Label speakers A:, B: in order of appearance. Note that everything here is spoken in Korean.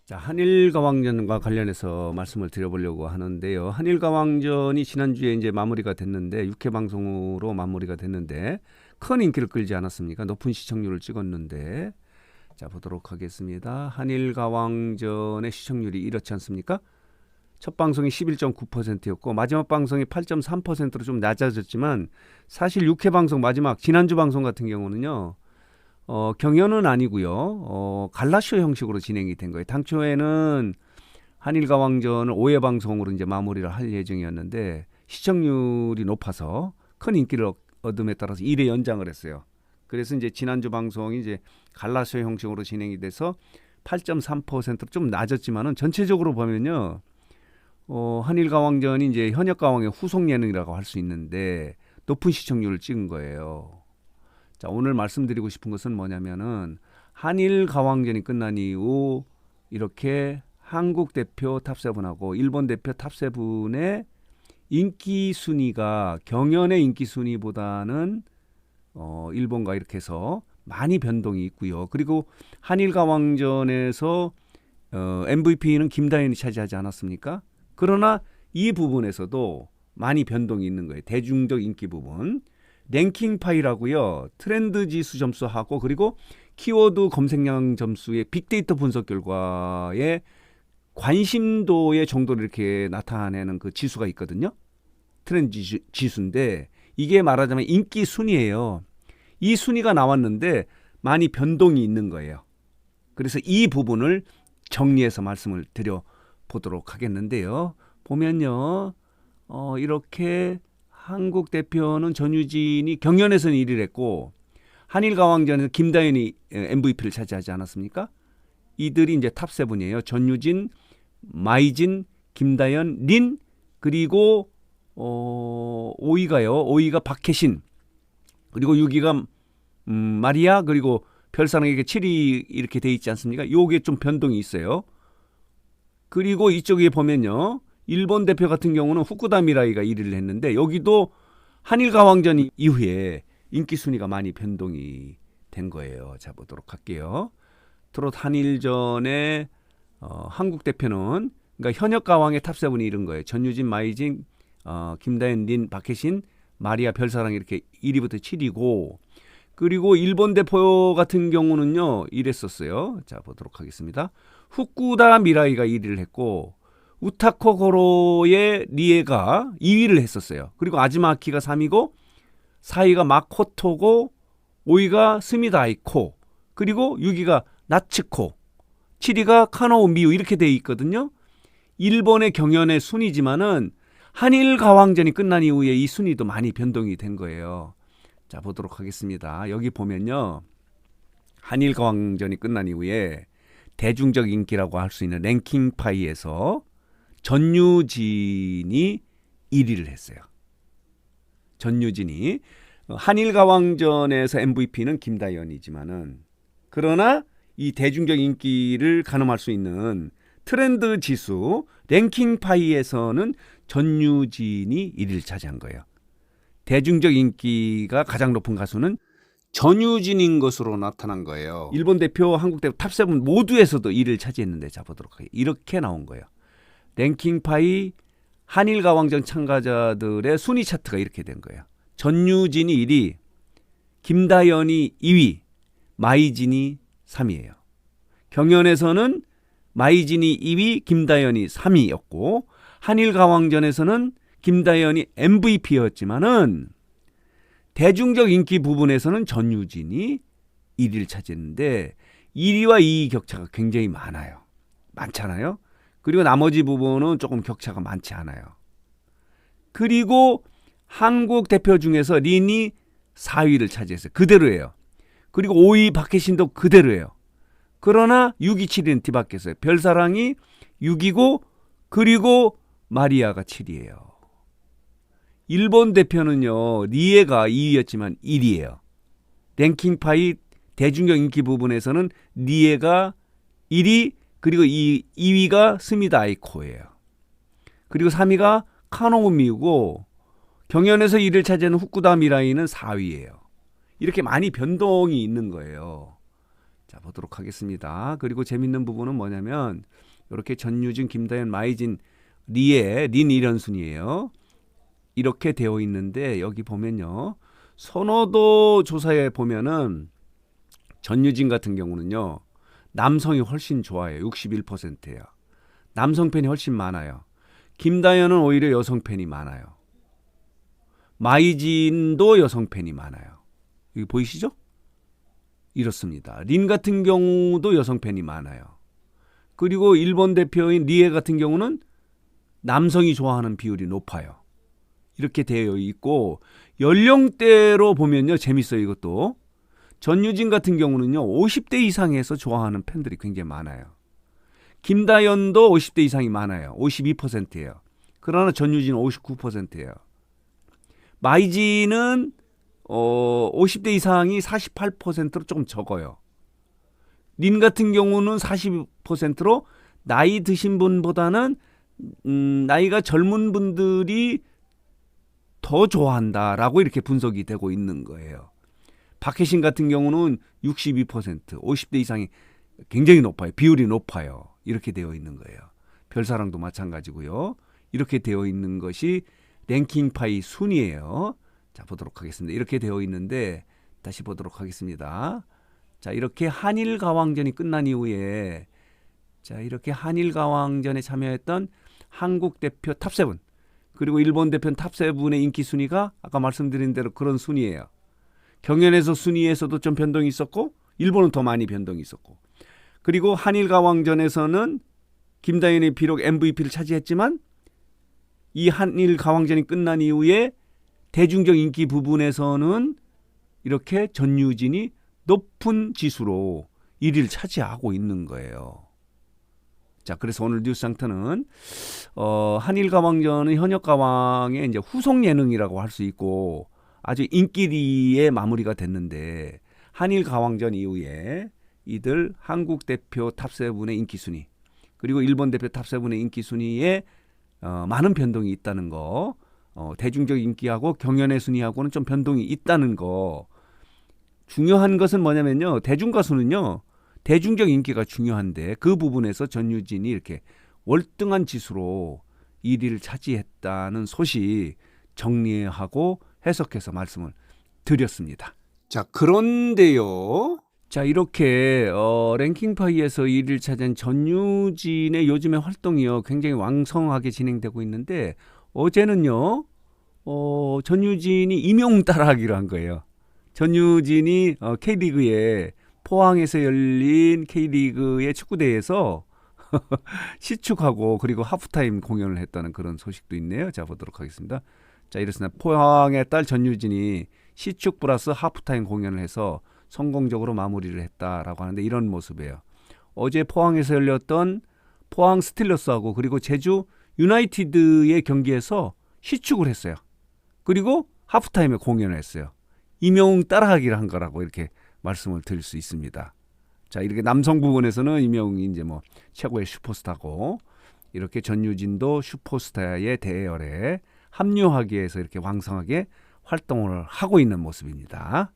A: 자, 한일가왕전과 관련해서 말씀을 드려보려고 하는데요. 한일가왕전이 지난주에 이제 마무리가 됐는데 6회 방송으로 마무리가 됐는데 큰 인기를 끌지 않았습니까? 높은 시청률을 찍었는데 자, 보도록 하겠습니다. 한일가왕전의 시청률이 이렇지 않습니까? 첫 방송이 11.9%였고 마지막 방송이 8.3%로 좀 낮아졌지만 사실 6회 방송 마지막 지난주 방송 같은 경우는요. 경연은 아니고요. 갈라쇼 형식으로 진행이 된 거예요. 당초에는 한일가왕전을 5회 방송으로 이제 마무리를 할 예정이었는데 시청률이 높아서 큰 인기를 얻음에 따라서 1회 연장을 했어요. 그래서 이제 지난주 방송이 이제 갈라쇼 형식으로 진행이 돼서 8.3%로 좀 낮았지만은 전체적으로 보면요. 한일가왕전이 이제 현역가왕의 후속 예능이라고 할 수 있는데 높은 시청률을 찍은 거예요. 자, 오늘 말씀드리고 싶은 것은 뭐냐면은 한일가왕전이 끝난 이후 이렇게 한국 대표 탑7하고 일본 대표 탑7의 인기 순위가 경연의 인기 순위보다는 일본과 이렇게 해서 많이 변동이 있고요. 그리고 한일가왕전에서 MVP는 김다현이 차지하지 않았습니까? 그러나 이 부분에서도 많이 변동이 있는 거예요. 대중적 인기 부분. 랭킹파이라고요. 트렌드 지수 점수하고 그리고 키워드 검색량 점수의 빅데이터 분석 결과에 관심도의 정도를 이렇게 나타내는 그 지수가 있거든요. 트렌드 지수인데 이게 말하자면 인기 순위예요. 이 순위가 나왔는데 많이 변동이 있는 거예요. 그래서 이 부분을 정리해서 말씀을 드려보도록 하겠는데요. 보면요. 이렇게 한국 대표는 전유진이 경연에서는 1위를 했고 한일가왕전에서 김다현이 MVP를 차지하지 않았습니까? 이들이 이제 탑7이에요. 전유진, 마이진, 김다현, 린 그리고 5위가요. 5위가 박혜신 그리고 6위가 마리아 그리고 별사랑에게 7위 이렇게 돼 있지 않습니까? 요게 좀 변동이 있어요. 그리고 이쪽에 보면요. 일본 대표 같은 경우는 후쿠다 미라이가 1위를 했는데 여기도 한일가왕전 이후에 인기 순위가 많이 변동이 된 거예요. 자, 보도록 할게요. 트롯 한일전에 한국 대표는 그러니까 현역 가왕의 탑7이 이런 거예요. 전유진, 마이진, 김다현, 린, 박혜신, 마리아, 별사랑 이렇게 1위부터 7위고 그리고 일본 대표 같은 경우는요. 이랬었어요. 자, 보도록 하겠습니다. 후쿠다 미라이가 1위를 했고 우타코 고로의 리에가 2위를 했었어요. 그리고 아즈마키가 3위고 4위가 마코토고 5위가 스미다 아이코 그리고 6위가 나츠코 7위가 카노우 미우 이렇게 돼 있거든요. 일본의 경연의 순위지만은 한일가왕전이 끝난 이후에 이 순위도 많이 변동이 된 거예요. 자, 보도록 하겠습니다. 여기 보면요. 한일가왕전이 끝난 이후에 대중적 인기라고 할 수 있는 랭킹파이에서 전유진이 1위를 했어요. 전유진이 한일가왕전에서 MVP는 김다현이지만은 그러나 이 대중적 인기를 가늠할 수 있는 트렌드 지수 랭킹파이에서는 전유진이 1위를 차지한 거예요. 대중적 인기가 가장 높은 가수는 전유진인 것으로 나타난 거예요. 일본 대표, 한국 대표 탑7 모두에서도 1위를 차지했는데 자 보도록 하겠습니다. 이렇게 나온 거예요. 랭킹파이 한일가왕전 참가자들의 순위 차트가 이렇게 된 거예요. 전유진이 1위, 김다현이 2위, 마이진이 3위예요. 경연에서는 마이진이 2위, 김다현이 3위였고 한일가왕전에서는 김다현이 MVP였지만은 대중적 인기 부분에서는 전유진이 1위를 차지했는데 1위와 2위 격차가 굉장히 많아요. 많잖아요. 그리고 나머지 부분은 조금 격차가 많지 않아요. 그리고 한국 대표 중에서 린이 4위를 차지했어요. 그대로예요. 그리고 5위 박혜신도 그대로예요. 그러나 6위, 7위는 뒤바뀌었어요. 별사랑이 6위고 그리고 마리아가 7위예요. 일본 대표는요. 리에가 2위였지만 1위예요. 랭킹파이 대중적 인기 부분에서는 리에가 1위 그리고 2위가 스미다 아이코예요. 그리고 3위가 카노우 미우고 경연에서 1위를 차지하는 후쿠다 미라이는 4위예요. 이렇게 많이 변동이 있는 거예요. 자, 보도록 하겠습니다. 그리고 재밌는 부분은 뭐냐면 이렇게 전유진, 김다현, 마이진, 린 1연순이에요. 이렇게 되어 있는데 여기 보면요. 선호도 조사에 보면은 전유진 같은 경우는요. 남성이 훨씬 좋아해요. 61%예요. 남성 팬이 훨씬 많아요. 김다현은 오히려 여성 팬이 많아요. 마이진도 여성 팬이 많아요. 여기 보이시죠? 이렇습니다. 린 같은 경우도 여성 팬이 많아요. 그리고 일본 대표인 리에 같은 경우는 남성이 좋아하는 비율이 높아요. 이렇게 되어 있고 연령대로 보면요. 재밌어요. 이것도. 전유진 같은 경우는요. 50대 이상에서 좋아하는 팬들이 굉장히 많아요. 김다현도 50대 이상이 많아요. 52%예요. 그러나 전유진은 59%예요. 마이진은 50대 이상이 48%로 조금 적어요. 린 같은 경우는 40%로 나이 드신 분보다는 나이가 젊은 분들이 더 좋아한다라고 이렇게 분석이 되고 있는 거예요. 박혜신 같은 경우는 62%, 50대 이상이 굉장히 높아요. 비율이 높아요. 이렇게 되어 있는 거예요. 별사랑도 마찬가지고요. 이렇게 되어 있는 것이 랭킹파이 순이에요. 자, 보도록 하겠습니다. 이렇게 되어 있는데 다시 보도록 하겠습니다. 자, 이렇게 한일 가왕전이 끝난 이후에 자, 이렇게 한일 가왕전에 참여했던 한국 대표 탑7 그리고 일본 대표 탑7의 인기 순위가 아까 말씀드린 대로 그런 순위예요. 경연에서 순위에서도 좀 변동이 있었고 일본은 더 많이 변동이 있었고 그리고 한일 가왕전에서는 김다현이 비록 MVP를 차지했지만 이 한일 가왕전이 끝난 이후에 대중적 인기 부분에서는 이렇게 전유진이 높은 지수로 1위를 차지하고 있는 거예요. 자, 그래서 오늘 뉴스 상태는 한일 가왕전은 현역 가왕의 이제 후속 예능이라고 할 수 있고 아주 인기리에 마무리가 됐는데 한일 가왕전 이후에 이들 한국 대표 탑7의 인기 순위 그리고 일본 대표 탑7의 인기 순위에 많은 변동이 있다는 거, 대중적 인기하고 경연의 순위하고는 좀 변동이 있다는 거. 중요한 것은 뭐냐면요, 대중 가수는요, 대중적 인기가 중요한데 그 부분에서 전유진이 이렇게 월등한 지수로 1위를 차지했다는 소식 정리하고 해석해서 말씀을 드렸습니다. 자, 그런데요. 자, 이렇게 랭킹파이에서 1위를 차지한 전유진의 요즘의 활동이요 굉장히 왕성하게 진행되고 있는데 어제는요 전유진이 임영웅 따라하기로 한 거예요. 전유진이 K리그에 포항에서 열린 K리그의 축구대회에서 시축하고 그리고 하프타임 공연을 했다는 그런 소식도 있네요. 자, 보도록 하겠습니다. 자, 이렇습니다. 포항의 딸 전유진이 시축 플러스 하프타임 공연을 해서 성공적으로 마무리를 했다라고 하는데 이런 모습이에요. 어제 포항에서 열렸던 포항 스틸러스하고 그리고 제주 유나이티드의 경기에서 시축을 했어요. 그리고 하프타임에 공연을 했어요. 임영웅 따라하기를 한 거라고 이렇게 말씀을 드릴 수 있습니다. 자, 이렇게 남성 부분에서는 임영웅이 이제 뭐 최고의 슈퍼스타고 이렇게 전유진도 슈퍼스타의 대열에 합류하기 위해서 이렇게 왕성하게 활동을 하고 있는 모습입니다.